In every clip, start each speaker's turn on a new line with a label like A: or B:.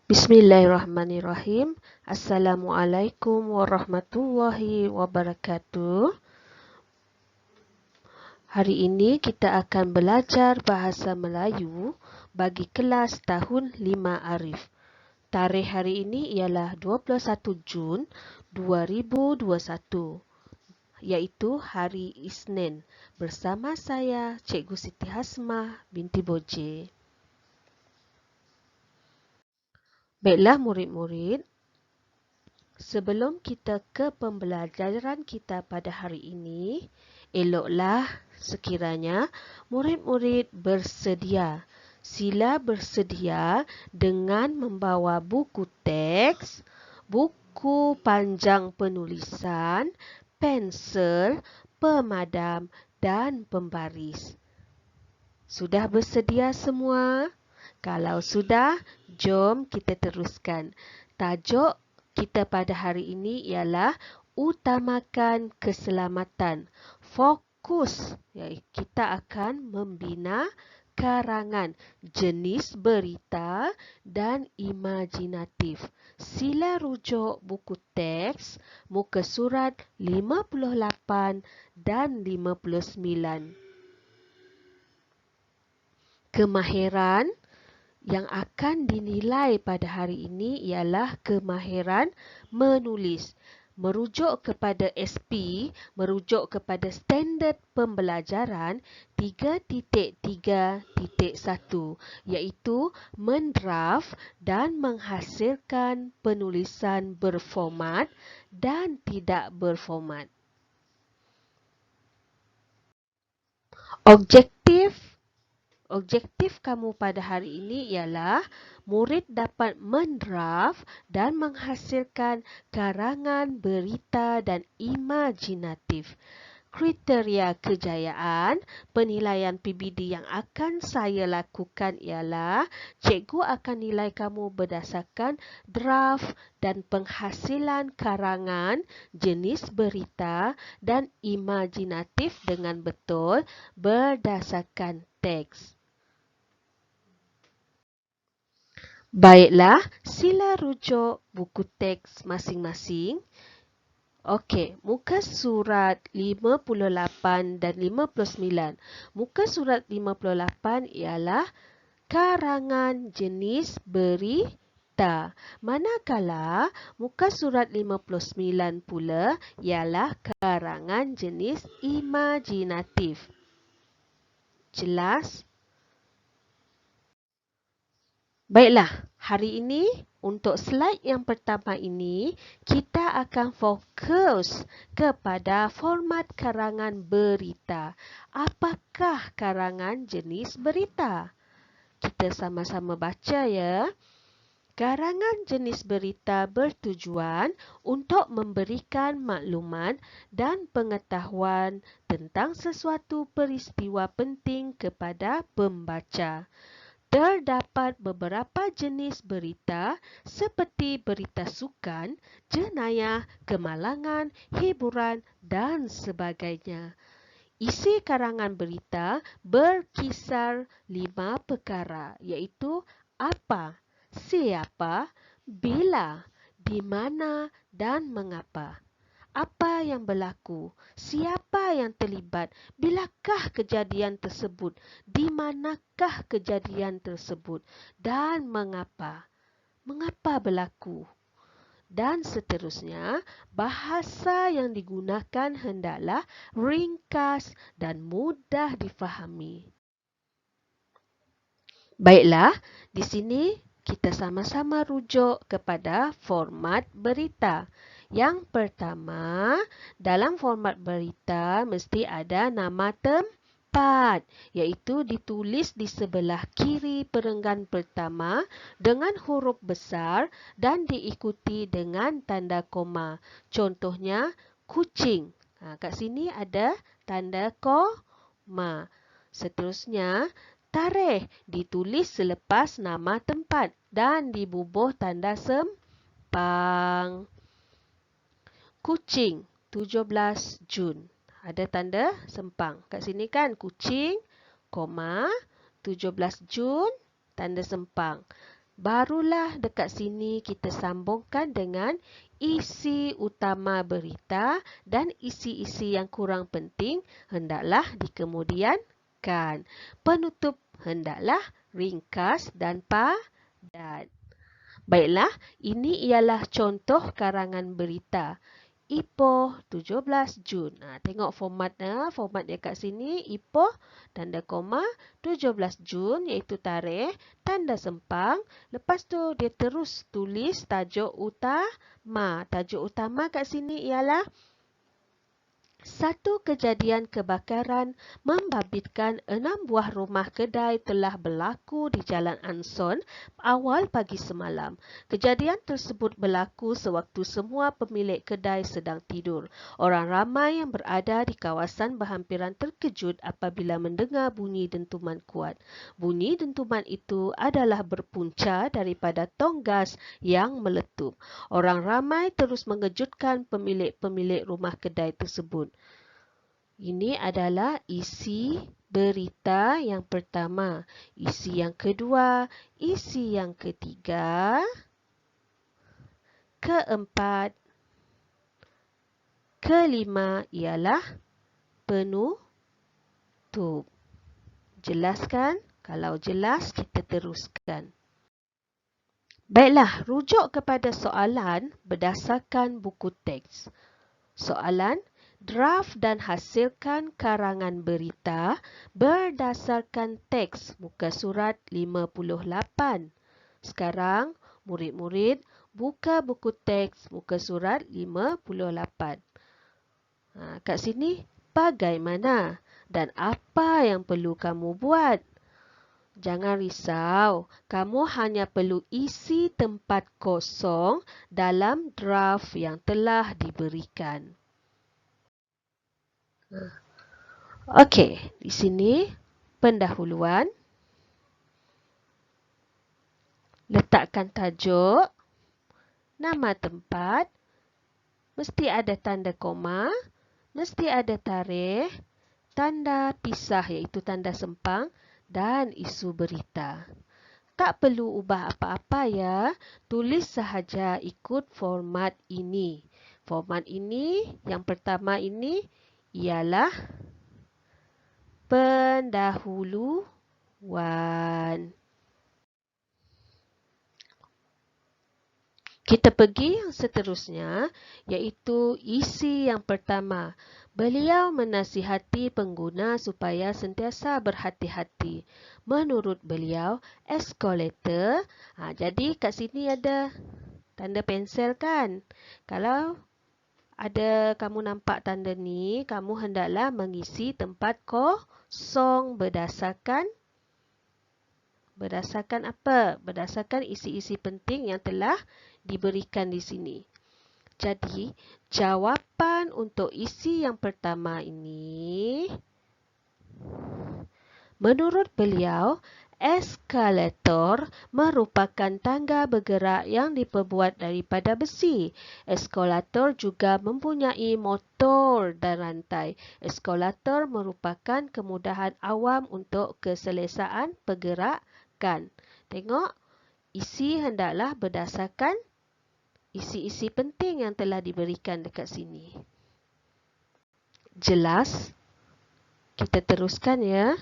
A: Bismillahirrahmanirrahim. Assalamualaikum warahmatullahi wabarakatuh. Hari ini kita akan belajar bahasa Melayu bagi kelas tahun 5 Arif. Tarikh hari ini ialah 21 Jun 2021, iaitu hari Isnin. Bersama saya, Cikgu Siti Hasmah binti Boje. Baiklah murid-murid, sebelum kita ke pembelajaran kita pada hari ini, eloklah sekiranya murid-murid bersedia. Sila bersedia dengan membawa buku teks, buku panjang penulisan, pensel, pemadam dan pembaris. Sudah bersedia semua? Kalau sudah, jom kita teruskan. Tajuk kita pada hari ini ialah utamakan keselamatan. Fokus, kita akan membina karangan, jenis berita dan imajinatif. Sila rujuk buku teks muka surat 58 dan 59. Kemahiran yang akan dinilai pada hari ini ialah kemahiran menulis. Merujuk kepada SP, merujuk kepada standard pembelajaran 3.3.1, iaitu mendraft dan menghasilkan penulisan berformat dan tidak berformat. Objektif kamu pada hari ini ialah murid dapat mendraft dan menghasilkan karangan berita dan imajinatif. Kriteria kejayaan penilaian PBD yang akan saya lakukan ialah cikgu akan nilai kamu berdasarkan draft dan penghasilan karangan, jenis berita dan imajinatif dengan betul berdasarkan teks. Baiklah, sila rujuk buku teks masing-masing. Okey, muka surat 58 dan 59. Muka surat 58 ialah karangan jenis berita. Manakala muka surat 59 pula ialah karangan jenis imajinatif. Jelas? Baiklah, hari ini untuk slide yang pertama ini, kita akan fokus kepada format karangan berita. Apakah karangan jenis berita? Kita sama-sama baca ya. Karangan jenis berita bertujuan untuk memberikan maklumat dan pengetahuan tentang sesuatu peristiwa penting kepada pembaca. Terdapat beberapa jenis berita seperti berita sukan, jenayah, kemalangan, hiburan dan sebagainya. Isi karangan berita berkisar 5 perkara, iaitu apa, siapa, bila, di mana dan mengapa. Apa yang berlaku? Siapa yang terlibat? Bilakah kejadian tersebut? Di manakah kejadian tersebut? Dan mengapa? Mengapa berlaku? Dan seterusnya, bahasa yang digunakan hendaklah ringkas dan mudah difahami. Baiklah, di sini kita sama-sama rujuk kepada format berita. Yang pertama, dalam format berita mesti ada nama tempat, iaitu ditulis di sebelah kiri perenggan pertama dengan huruf besar dan diikuti dengan tanda koma. Contohnya, kucing. Kat sini ada tanda koma. Seterusnya, tarikh ditulis selepas nama tempat dan dibubuh tanda sempang. Kucing 17 Jun. Ada tanda sempang. Kat sini kan kucing, koma, 17 Jun, tanda sempang. Barulah dekat sini kita sambungkan dengan isi utama berita dan isi-isi yang kurang penting hendaklah dikemudiankan. Penutup hendaklah ringkas dan padat. Baiklah, ini ialah contoh karangan berita. Ipoh 17 Jun. Tengok format dia kat sini. Ipoh, tanda koma, 17 Jun iaitu tarikh, tanda sempang. Lepas tu dia terus tulis tajuk utama. Tajuk utama kat sini ialah satu kejadian kebakaran membabitkan 6 buah rumah kedai telah berlaku di Jalan Anson awal pagi semalam. Kejadian tersebut berlaku sewaktu semua pemilik kedai sedang tidur. Orang ramai yang berada di kawasan berhampiran terkejut apabila mendengar bunyi dentuman kuat. Bunyi dentuman itu adalah berpunca daripada tong gas yang meletup. Orang ramai terus mengejutkan pemilik-pemilik rumah kedai tersebut. Ini adalah isi berita yang pertama. Isi yang kedua, isi yang ketiga, keempat, kelima ialah penutup. Jelaskan? Kalau jelas, kita teruskan. Baiklah, rujuk kepada soalan berdasarkan buku teks. Soalan, draft dan hasilkan karangan berita berdasarkan teks muka surat 58. Sekarang, murid-murid buka buku teks muka surat 58. Kat sini, bagaimana dan apa yang perlu kamu buat? Jangan risau, kamu hanya perlu isi tempat kosong dalam draft yang telah diberikan. Okey, di sini pendahuluan. Letakkan tajuk, nama tempat, mesti ada tanda koma, mesti ada tarikh, tanda pisah iaitu tanda sempang dan isu berita. Tak perlu ubah apa-apa ya, tulis sahaja ikut format ini. Format ini, yang pertama ini ialah pendahuluan. Kita pergi yang seterusnya, iaitu isi yang pertama. Beliau menasihati pengguna supaya sentiasa berhati-hati. Menurut beliau, eskalator, jadi kat sini ada tanda pensel kan? Kalau ada kamu nampak tanda ni, kamu hendaklah mengisi tempat kosong berdasarkan apa? Berdasarkan isi-isi penting yang telah diberikan di sini. Jadi, jawapan untuk isi yang pertama ini, menurut beliau, eskalator merupakan tangga bergerak yang diperbuat daripada besi. Eskalator juga mempunyai motor dan rantai. Eskalator merupakan kemudahan awam untuk keselesaan pergerakan. Tengok, isi hendaklah berdasarkan isi-isi penting yang telah diberikan dekat sini. Jelas? Kita teruskan ya.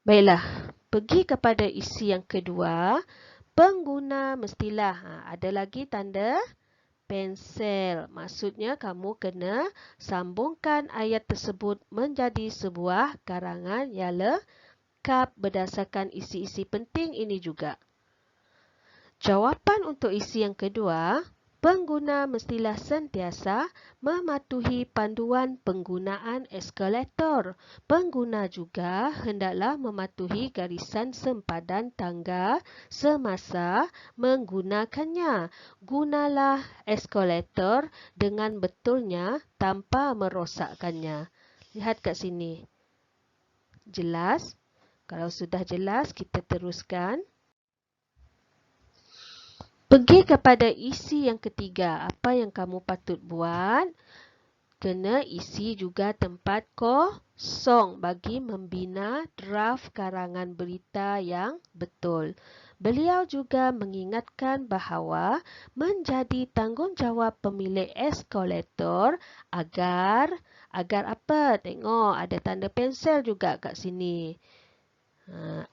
A: Baiklah, pergi kepada isi yang kedua. Pengguna mestilah ada lagi tanda pensel. Maksudnya kamu kena sambungkan ayat tersebut menjadi sebuah karangan yang lengkap berdasarkan isi-isi penting ini juga. Jawapan untuk isi yang kedua, pengguna mestilah sentiasa mematuhi panduan penggunaan eskalator. Pengguna juga hendaklah mematuhi garisan sempadan tangga semasa menggunakannya. Gunalah eskalator dengan betulnya tanpa merosakkannya. Lihat kat sini. Jelas? Kalau sudah jelas, kita teruskan. Pergi kepada isi yang ketiga. Apa yang kamu patut buat? Kena isi juga tempat kosong bagi membina draft karangan berita yang betul. Beliau juga mengingatkan bahawa menjadi tanggungjawab pemilik eskalator agar apa? Tengok ada tanda pensel juga kat sini.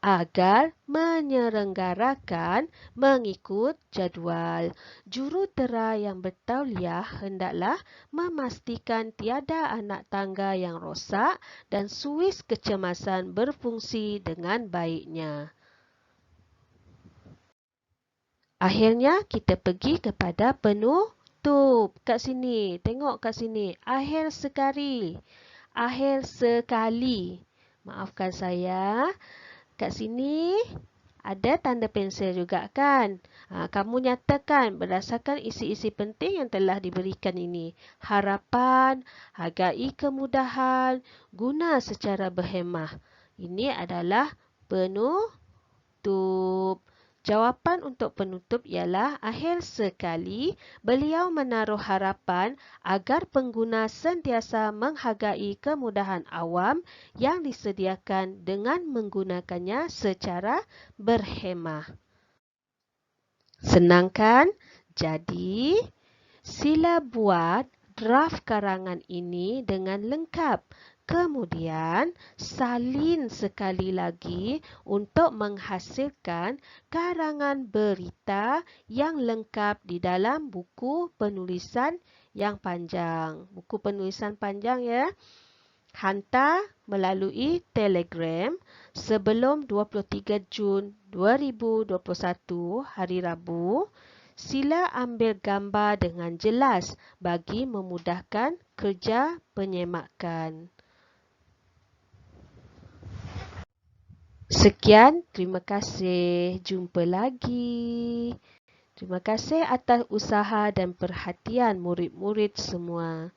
A: Agar menyelenggarakan mengikut jadual. Jurutera yang bertauliah hendaklah memastikan tiada anak tangga yang rosak dan suis kecemasan berfungsi dengan baiknya. Akhirnya kita pergi kepada penutup. Kat sini, tengok kat sini. Akhir sekali. Akhir sekali. Maafkan saya. Kat sini ada tanda pensel juga kan? Kamu nyatakan berdasarkan isi-isi penting yang telah diberikan ini. Harapan, hargai kemudahan, guna secara berhemah. Ini adalah penutup. Jawapan untuk penutup ialah akhir sekali beliau menaruh harapan agar pengguna sentiasa menghargai kemudahan awam yang disediakan dengan menggunakannya secara berhemah. Senang kan? Jadi, sila buat draft karangan ini dengan lengkap. Kemudian, salin sekali lagi untuk menghasilkan karangan berita yang lengkap di dalam buku penulisan yang panjang. Buku penulisan panjang ya. Hantar melalui Telegram sebelum 23 Jun 2021 hari Rabu. Sila ambil gambar dengan jelas bagi memudahkan kerja penyemakan. Sekian, terima kasih. Jumpa lagi. Terima kasih atas usaha dan perhatian murid-murid semua.